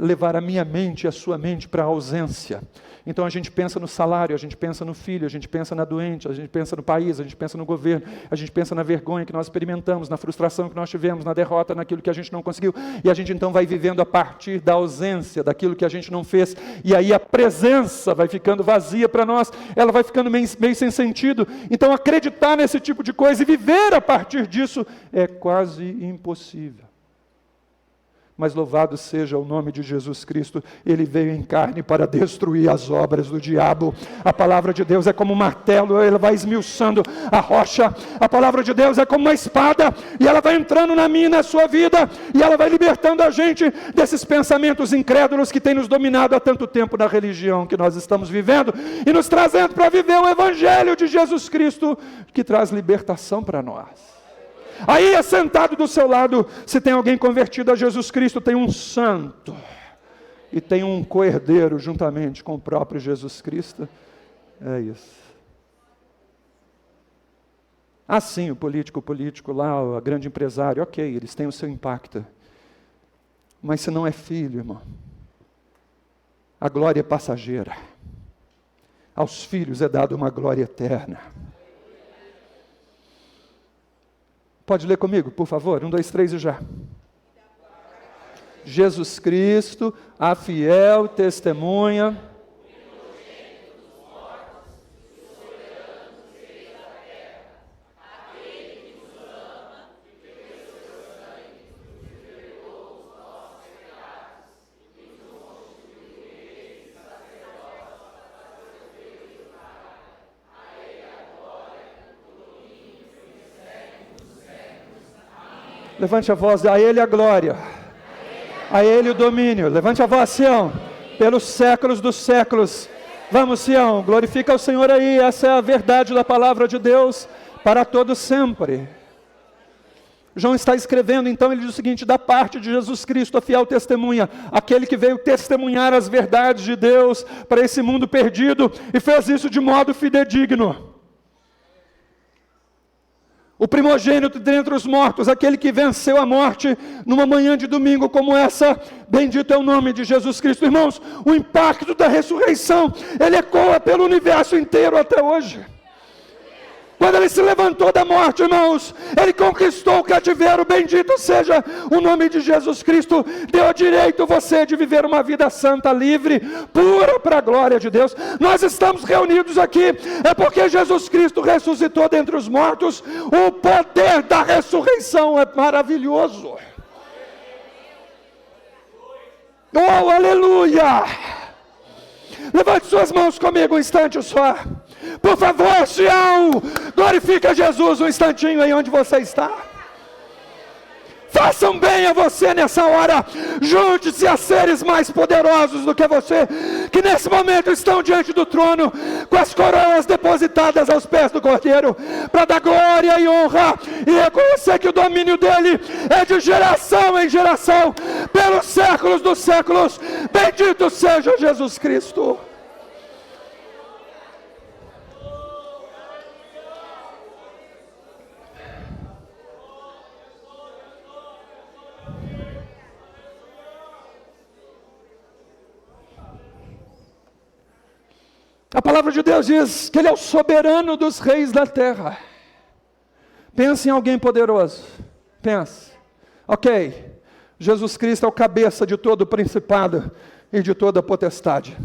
levar a minha mente e a sua mente para a ausência. Então a gente pensa no salário, a gente pensa no filho, a gente pensa na doente, a gente pensa no país, a gente pensa no governo, a gente pensa na vergonha que nós experimentamos, na frustração que nós tivemos, na derrota, naquilo que a gente não conseguiu. E a gente então vai vivendo a partir da ausência, daquilo que a gente não fez. E aí a presença vai ficando vazia para nós, ela vai ficando meio sem sentido. Então acreditar nesse tipo de coisa e viver a partir disso é quase impossível. Mas louvado seja o nome de Jesus Cristo, Ele veio em carne para destruir as obras do diabo. A palavra de Deus é como um martelo, ela vai esmiuçando a rocha. A palavra de Deus é como uma espada, e ela vai entrando na minha e na sua vida, e ela vai libertando a gente desses pensamentos incrédulos que têm nos dominado há tanto tempo na religião que nós estamos vivendo, e nos trazendo para viver o Evangelho de Jesus Cristo, que traz libertação para nós. Aí, assentado do seu lado, se tem alguém convertido a Jesus Cristo, tem um santo, e tem um co-herdeiro juntamente com o próprio Jesus Cristo. É isso. Sim, o político lá, o grande empresário, ok, eles têm o seu impacto. Mas se não é filho, irmão, a glória é passageira. Aos filhos é dada uma glória eterna. Pode ler comigo, por favor? 1, 2, 3 e já. Jesus Cristo, a fiel testemunha. Levante a voz, a Ele a glória, a Ele o domínio. Levante a voz, Sião, pelos séculos dos séculos. Vamos, Sião, glorifica o Senhor aí. Essa é a verdade da palavra de Deus para todo sempre. João está escrevendo, então ele diz o seguinte: da parte de Jesus Cristo, a fiel testemunha, aquele que veio testemunhar as verdades de Deus para esse mundo perdido, e fez isso de modo fidedigno. O primogênito dentre os mortos, aquele que venceu a morte numa manhã de domingo como essa, bendito é o nome de Jesus Cristo. Irmãos, o impacto da ressurreição, ele ecoa pelo universo inteiro até hoje. Quando ele se levantou da morte, irmãos, ele conquistou o cativeiro, bendito seja o nome de Jesus Cristo, deu direito você de viver uma vida santa, livre, pura para a glória de Deus. Nós estamos reunidos aqui, é porque Jesus Cristo ressuscitou dentre os mortos. O poder da ressurreição é maravilhoso. Oh, aleluia! Levante suas mãos comigo um instante só. Por favor, Sião, glorifica Jesus um instantinho aí onde você está. Façam bem a você nessa hora. Junte-se a seres mais poderosos do que você, que nesse momento estão diante do trono, com as coroas depositadas aos pés do Cordeiro, para dar glória e honra, e reconhecer que o domínio dele é de geração em geração, pelos séculos dos séculos. Bendito seja Jesus Cristo. A palavra de Deus diz que Ele é o soberano dos reis da terra. Pense em alguém poderoso. Pense. Ok, Jesus Cristo é o cabeça de todo o principado e de toda a potestade.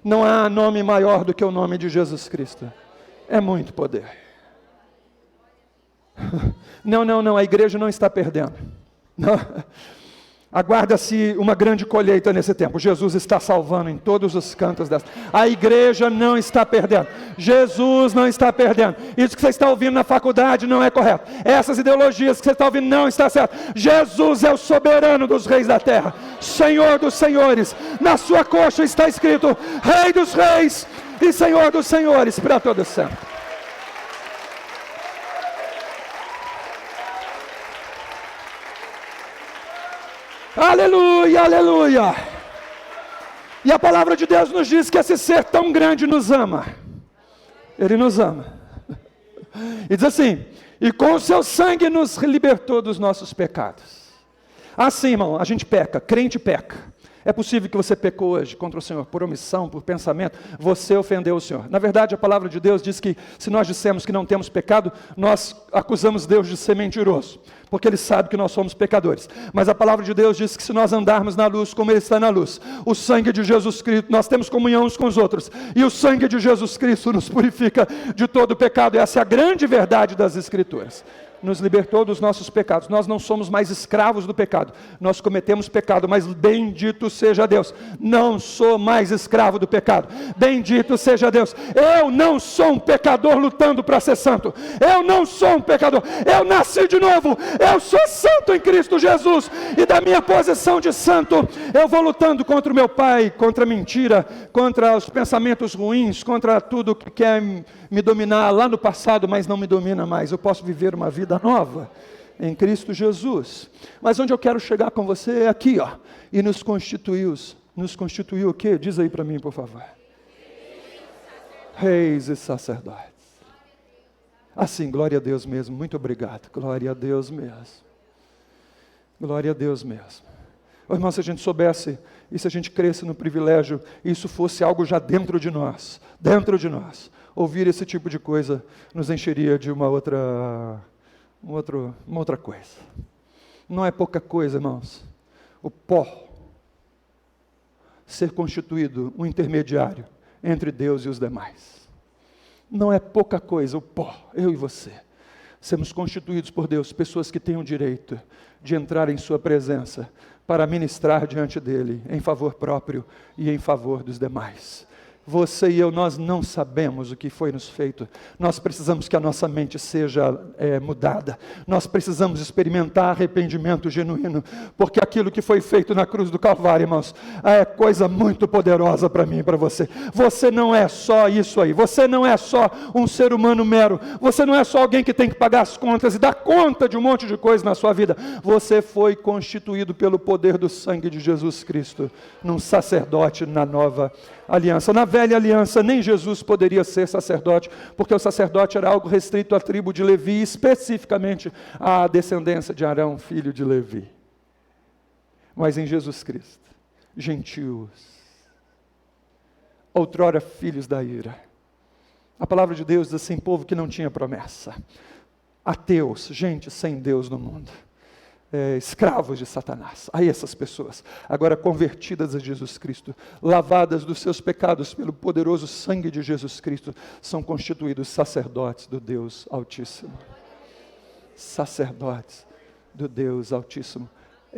Não há nome maior do que o nome de Jesus Cristo. É muito poder. Não, a igreja não está perdendo. Não. Aguarda-se uma grande colheita nesse tempo. Jesus está salvando em todos os cantos dessa. A igreja não está perdendo. Jesus não está perdendo. Isso que você está ouvindo na faculdade não é correto. Essas ideologias que você está ouvindo não está certo. Jesus é o soberano dos reis da terra, Senhor dos senhores. Na sua coxa está escrito Rei dos reis e Senhor dos senhores para todo sempre. Aleluia, aleluia. E a palavra de Deus nos diz que esse ser tão grande nos ama. Ele nos ama. E diz assim: e com o seu sangue nos libertou dos nossos pecados. Assim, irmão, a gente peca, crente peca. É possível que você pecou hoje contra o Senhor, por omissão, por pensamento, você ofendeu o Senhor. Na verdade, a palavra de Deus diz que se nós dissemos que não temos pecado, nós acusamos Deus de ser mentiroso, porque Ele sabe que nós somos pecadores. Mas a palavra de Deus diz que se nós andarmos na luz como Ele está na luz, o sangue de Jesus Cristo, nós temos comunhão uns com os outros, e o sangue de Jesus Cristo nos purifica de todo pecado. Essa é a grande verdade das Escrituras. Nos libertou dos nossos pecados. Nós não somos mais escravos do pecado. Nós cometemos pecado, mas bendito seja Deus. Não sou mais escravo do pecado. Bendito seja Deus. Eu não sou um pecador lutando para ser santo. Eu não sou um pecador. Eu nasci de novo. Eu sou santo em Cristo Jesus. E da minha posição de santo, eu vou lutando contra o meu pai, contra a mentira, contra os pensamentos ruins, contra tudo que quer me dominar lá no passado, mas não me domina mais. Eu posso viver uma vida nova em Cristo Jesus. Mas onde eu quero chegar com você é aqui, ó. E nos constituiu o quê? Diz aí para mim, por favor. Reis e sacerdotes. Assim, glória a Deus mesmo. Muito obrigado. Glória a Deus mesmo. Glória a Deus mesmo. Oh, irmão, se a gente soubesse, e se a gente cresce no privilégio, e isso fosse algo já dentro de nós, ouvir esse tipo de coisa nos encheria de uma outra coisa. Não é pouca coisa, irmãos, o pó ser constituído um intermediário entre Deus e os demais. Não é pouca coisa o pó, eu e você, sermos constituídos por Deus, pessoas que têm o direito de entrar em sua presença para ministrar diante dele, em favor próprio e em favor dos demais. Você e eu, nós não sabemos o que foi nos feito. Nós precisamos que a nossa mente seja mudada. Nós precisamos experimentar arrependimento genuíno, porque aquilo que foi feito na cruz do Calvário, irmãos, é coisa muito poderosa para mim e para você. Você não é só isso aí. Você não é só um ser humano mero. Você não é só alguém que tem que pagar as contas e dar conta de um monte de coisa na sua vida. Você foi constituído pelo poder do sangue de Jesus Cristo, num sacerdote na nova aliança. Na velha aliança, nem Jesus poderia ser sacerdote, porque o sacerdote era algo restrito à tribo de Levi, especificamente à descendência de Arão, filho de Levi. Mas em Jesus Cristo, gentios, outrora filhos da ira. A palavra de Deus diz assim: povo que não tinha promessa, ateus, gente sem Deus no mundo. Escravos de Satanás, a essas pessoas, agora convertidas a Jesus Cristo, lavadas dos seus pecados pelo poderoso sangue de Jesus Cristo, são constituídos sacerdotes do Deus Altíssimo. Sacerdotes do Deus Altíssimo.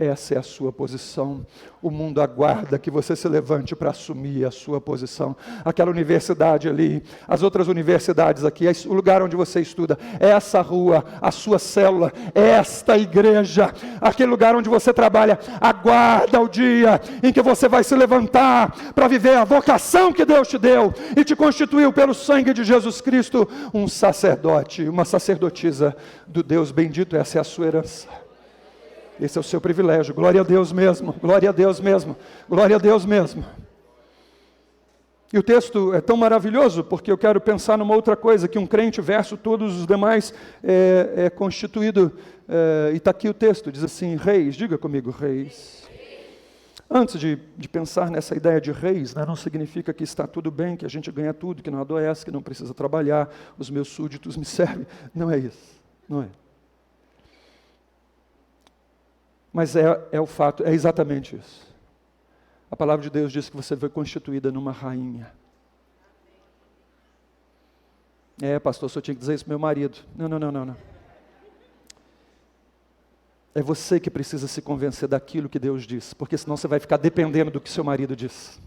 Essa é a sua posição. O mundo aguarda que você se levante para assumir a sua posição. Aquela universidade ali, as outras universidades aqui, o lugar onde você estuda, essa rua, a sua célula, esta igreja, aquele lugar onde você trabalha, aguarda o dia em que você vai se levantar para viver a vocação que Deus te deu e te constituiu pelo sangue de Jesus Cristo, um sacerdote, uma sacerdotisa do Deus bendito. Essa é a sua herança. Esse é o seu privilégio. Glória a Deus mesmo, glória a Deus mesmo, glória a Deus mesmo. E o texto é tão maravilhoso, porque eu quero pensar numa outra coisa, que um crente versus todos os demais é constituído, e está aqui o texto, diz assim: reis, diga comigo, reis. Antes de pensar nessa ideia de reis, não significa que está tudo bem, que a gente ganha tudo, que não adoece, que não precisa trabalhar, os meus súditos me servem. Não é isso, não é. Mas é o fato, é exatamente isso. A palavra de Deus diz que você foi constituída numa rainha. Pastor, só tinha que dizer isso para meu marido. Não. É você que precisa se convencer daquilo que Deus diz, porque senão você vai ficar dependendo do que seu marido diz.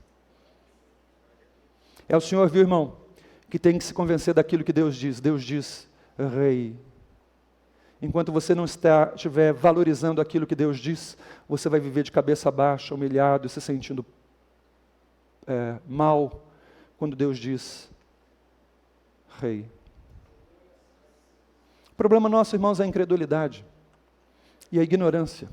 É o senhor, viu, irmão, que tem que se convencer daquilo que Deus diz. Deus diz, rei. Enquanto você não estiver valorizando aquilo que Deus diz, você vai viver de cabeça baixa, humilhado, se sentindo mal, quando Deus diz, rei. O problema nosso, irmãos, é a incredulidade e a ignorância.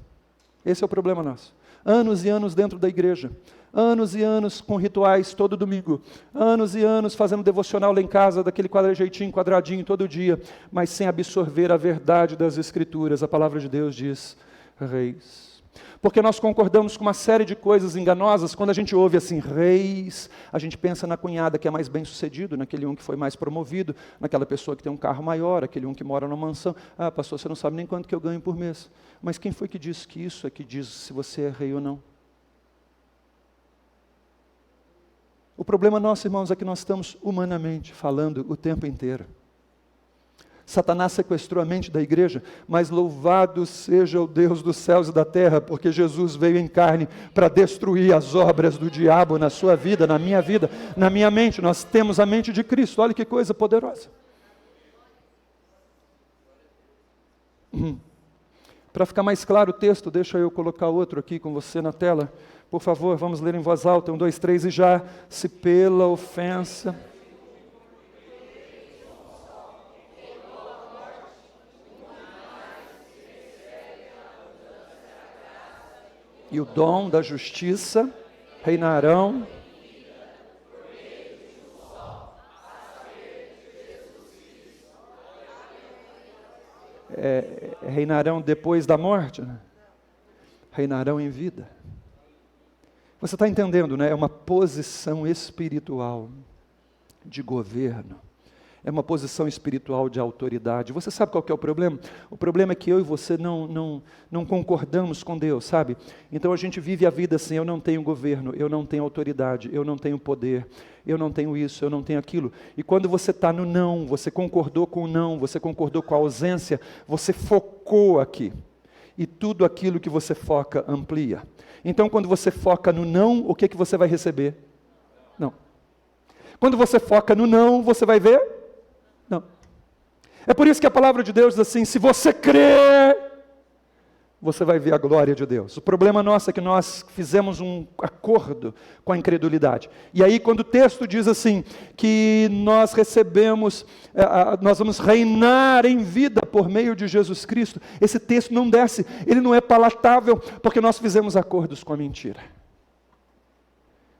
Esse é o problema nosso. Anos e anos dentro da igreja, anos e anos com rituais todo domingo, anos e anos fazendo devocional lá em casa, daquele jeitinho, quadradinho, todo dia, mas sem absorver a verdade das Escrituras. A palavra de Deus diz, reis. Porque nós concordamos com uma série de coisas enganosas. Quando a gente ouve assim, reis, a gente pensa na cunhada que é mais bem sucedido, naquele um que foi mais promovido, naquela pessoa que tem um carro maior, aquele um que mora numa mansão. Ah, pastor, você não sabe nem quanto que eu ganho por mês. Mas quem foi que disse que isso é que diz se você é rei ou não? O problema nosso, irmãos, é que nós estamos humanamente falando o tempo inteiro. Satanás sequestrou a mente da igreja, mas louvado seja o Deus dos céus e da terra, porque Jesus veio em carne para destruir as obras do diabo na sua vida, na minha mente. Nós temos a mente de Cristo, olha que coisa poderosa. Para ficar mais claro o texto, deixa eu colocar outro aqui com você na tela. Por favor, vamos ler em voz alta, 1, 2, 3, e já, se pela ofensa... e o dom da justiça reinarão reinarão depois da morte, né? Reinarão em vida. Você está entendendo, né? É uma posição espiritual de governo. É uma posição espiritual de autoridade. Você sabe qual que é o problema? O problema é que eu e você não concordamos com Deus, sabe? Então a gente vive a vida assim, eu não tenho governo, eu não tenho autoridade, eu não tenho poder, eu não tenho isso, eu não tenho aquilo. E quando você está no não, você concordou com o não, você concordou com a ausência, você focou aqui. E tudo aquilo que você foca amplia. Então quando você foca no não, o que você vai receber? Não. Quando você foca no não, você vai ver? Não. É por isso que a palavra de Deus diz assim, se você crer, você vai ver a glória de Deus. O problema nosso é que nós fizemos um acordo com a incredulidade. E aí quando o texto diz assim, que nós recebemos, nós vamos reinar em vida por meio de Jesus Cristo, esse texto não desce, ele não é palatável, porque nós fizemos acordos com a mentira.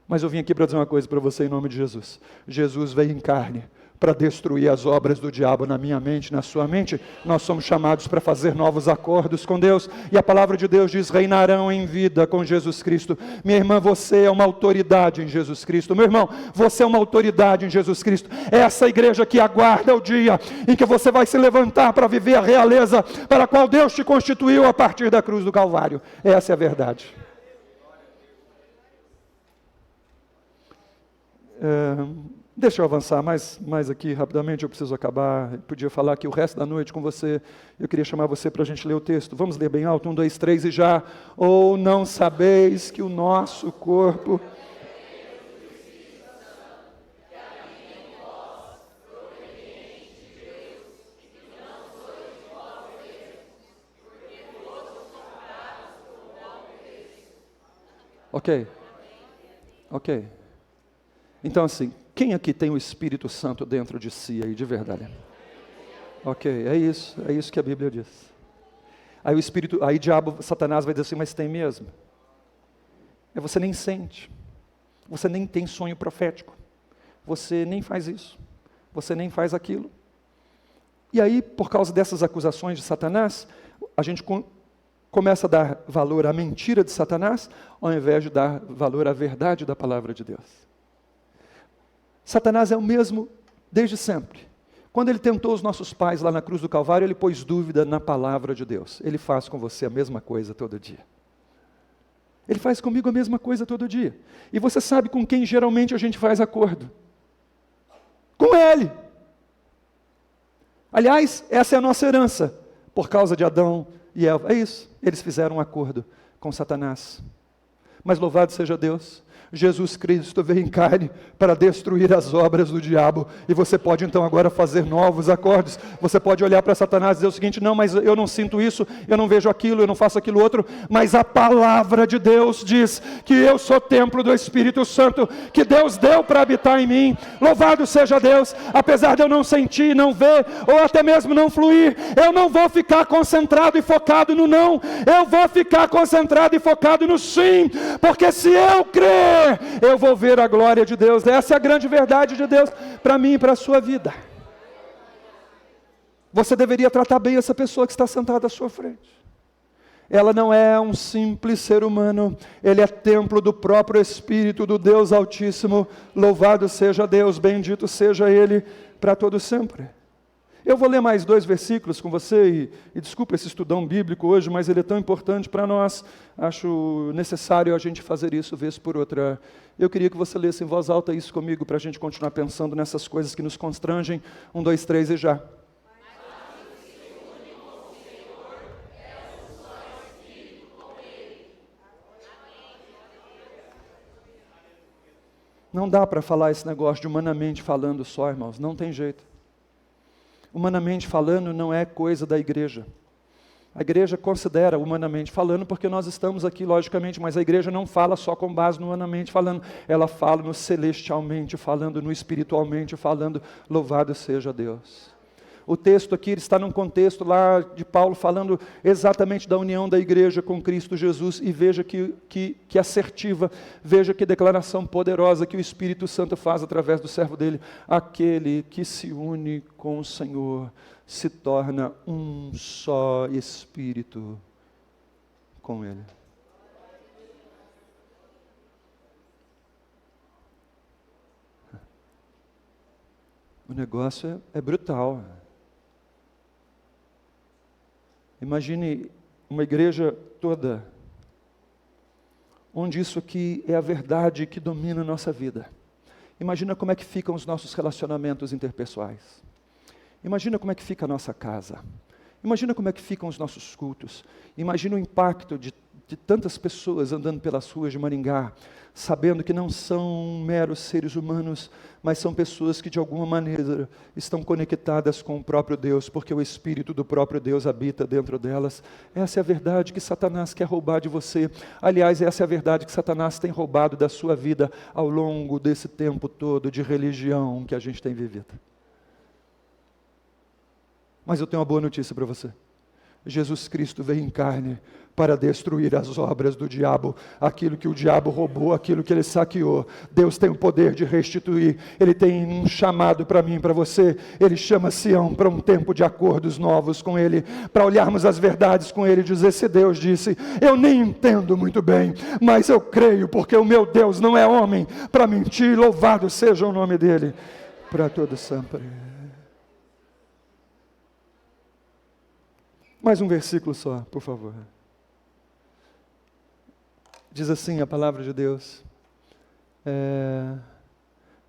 Mas eu vim aqui para dizer uma coisa para você em nome de Jesus. Jesus veio em carne para destruir as obras do diabo na minha mente, na sua mente. Nós somos chamados para fazer novos acordos com Deus, e a palavra de Deus diz, reinarão em vida com Jesus Cristo. Minha irmã, você é uma autoridade em Jesus Cristo. Meu irmão, você é uma autoridade em Jesus Cristo. É essa igreja que aguarda o dia em que você vai se levantar para viver a realeza para a qual Deus te constituiu a partir da cruz do Calvário. Essa é a verdade. Deixa eu avançar mais aqui rapidamente, eu preciso acabar. Eu podia falar aqui o resto da noite com você. Eu queria chamar você para a gente ler o texto. Vamos ler bem alto, 1, 2, 3 e já. Ou não sabeis que o nosso corpo... Ok. Então assim, quem aqui tem o Espírito Santo dentro de si aí, de verdade? Ok, é isso que a Bíblia diz. Aí o diabo, Satanás vai dizer assim, mas tem mesmo? Você nem sente, você nem tem sonho profético, você nem faz isso, você nem faz aquilo. E aí, por causa dessas acusações de Satanás, a gente começa a dar valor à mentira de Satanás, ao invés de dar valor à verdade da palavra de Deus. Satanás é o mesmo desde sempre. Quando ele tentou os nossos pais lá na cruz do Calvário, ele pôs dúvida na palavra de Deus. Ele faz com você a mesma coisa todo dia. Ele faz comigo a mesma coisa todo dia. E você sabe com quem geralmente a gente faz acordo? Com ele. Aliás, essa é a nossa herança, por causa de Adão e Eva. É isso, eles fizeram um acordo com Satanás. Mas louvado seja Deus, Jesus Cristo veio em carne para destruir as obras do diabo, e você pode então agora fazer novos acordes. Você pode olhar para Satanás e dizer o seguinte: não, mas eu não sinto isso, eu não vejo aquilo, eu não faço aquilo outro, mas a palavra de Deus diz que eu sou templo do Espírito Santo, que Deus deu para habitar em mim. Louvado seja Deus. Apesar de eu não sentir, não ver, ou até mesmo não fluir, eu não vou ficar concentrado e focado no não, eu vou ficar concentrado e focado no sim, porque se eu crer, eu vou ver a glória de Deus. Essa é a grande verdade de Deus para mim e para a sua vida. Você deveria tratar bem essa pessoa que está sentada à sua frente. Ela não é um simples ser humano, ele é templo do próprio Espírito do Deus Altíssimo. Louvado seja Deus, bendito seja Ele para todo sempre. Eu vou ler mais 2 versículos com você, e desculpa esse estudão bíblico hoje, mas ele é tão importante para nós, acho necessário a gente fazer isso vez por outra. Eu queria que você lesse em voz alta isso comigo, para a gente continuar pensando nessas coisas que nos constrangem. 1, 2, 3 e já. Não dá para falar esse negócio de humanamente falando só, irmãos, não tem jeito. Humanamente falando não é coisa da igreja. A igreja considera humanamente falando porque nós estamos aqui, logicamente, mas a igreja não fala só com base no humanamente falando, ela fala no celestialmente falando, no espiritualmente falando. Louvado seja Deus. O texto aqui está num contexto lá de Paulo falando exatamente da união da igreja com Cristo Jesus, e veja que assertiva, veja que declaração poderosa que o Espírito Santo faz através do servo dele. Aquele que se une com o Senhor se torna um só Espírito com Ele. O negócio é brutal. Imagine uma igreja toda, onde isso aqui é a verdade que domina a nossa vida. Imagina como é que ficam os nossos relacionamentos interpessoais. Imagina como é que fica a nossa casa. Imagina como é que ficam os nossos cultos. Imagina o impacto de tantas pessoas andando pelas ruas de Maringá, sabendo que não são meros seres humanos, mas são pessoas que de alguma maneira estão conectadas com o próprio Deus, porque o Espírito do próprio Deus habita dentro delas. Essa é a verdade que Satanás quer roubar de você. Aliás, essa é a verdade que Satanás tem roubado da sua vida ao longo desse tempo todo de religião que a gente tem vivido. Mas eu tenho uma boa notícia para você. Jesus Cristo veio em carne para destruir as obras do diabo, aquilo que o diabo roubou, aquilo que ele saqueou. Deus tem o poder de restituir. Ele tem um chamado para mim e para você. Ele chama Sião para um tempo de acordos novos com Ele, para olharmos as verdades com Ele e dizer: se Deus disse, eu nem entendo muito bem, mas eu creio, porque o meu Deus não é homem para mentir. Louvado seja o nome dEle para todo sempre. Mais um versículo só, por favor. Diz assim a palavra de Deus: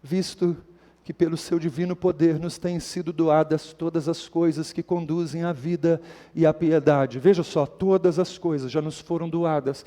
visto que pelo seu divino poder nos têm sido doadas todas as coisas que conduzem à vida e à piedade. Veja só, todas as coisas já nos foram doadas.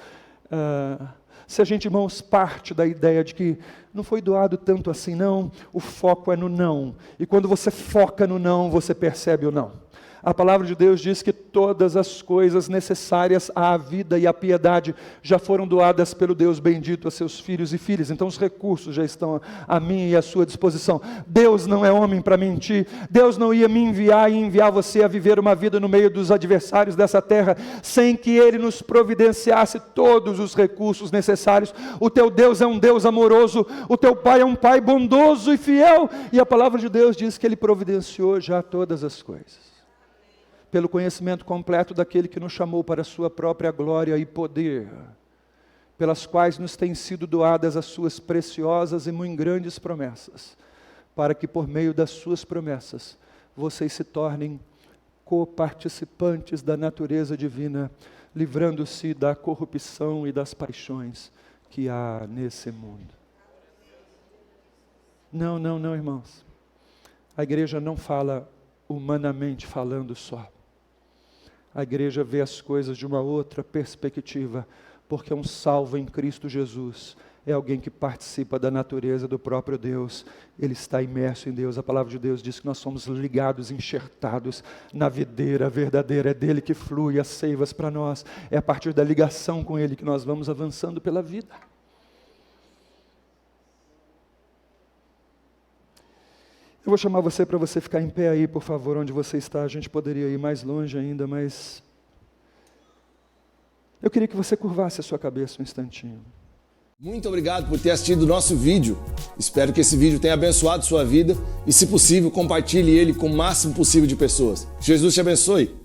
Se a gente, irmãos, parte da ideia de que não foi doado tanto assim não, o foco é no não. E quando você foca no não, você percebe o não. A palavra de Deus diz que todas as coisas necessárias à vida e à piedade já foram doadas pelo Deus bendito a seus filhos e filhas. Então os recursos já estão à minha e à sua disposição. Deus não é homem para mentir. Deus não ia me enviar e enviar você a viver uma vida no meio dos adversários dessa terra sem que Ele nos providenciasse todos os recursos necessários. O teu Deus é um Deus amoroso. O teu Pai é um Pai bondoso e fiel. E a palavra de Deus diz que Ele providenciou já todas as coisas. Pelo conhecimento completo daquele que nos chamou para a sua própria glória e poder, pelas quais nos têm sido doadas as suas preciosas e muito grandes promessas, para que por meio das suas promessas, vocês se tornem coparticipantes da natureza divina, livrando-se da corrupção e das paixões que há nesse mundo. Não, irmãos. A igreja não fala humanamente falando só. A igreja vê as coisas de uma outra perspectiva, porque um salvo em Cristo Jesus é alguém que participa da natureza do próprio Deus. Ele está imerso em Deus. A palavra de Deus diz que nós somos ligados, enxertados na videira verdadeira. É dele que flui as seivas para nós. É a partir da ligação com ele que nós vamos avançando pela vida. Eu vou chamar você para você ficar em pé aí, por favor, onde você está. A gente poderia ir mais longe ainda, mas eu queria que você curvasse a sua cabeça um instantinho. Muito obrigado por ter assistido o nosso vídeo. Espero que esse vídeo tenha abençoado sua vida e, se possível, compartilhe ele com o máximo possível de pessoas. Jesus te abençoe.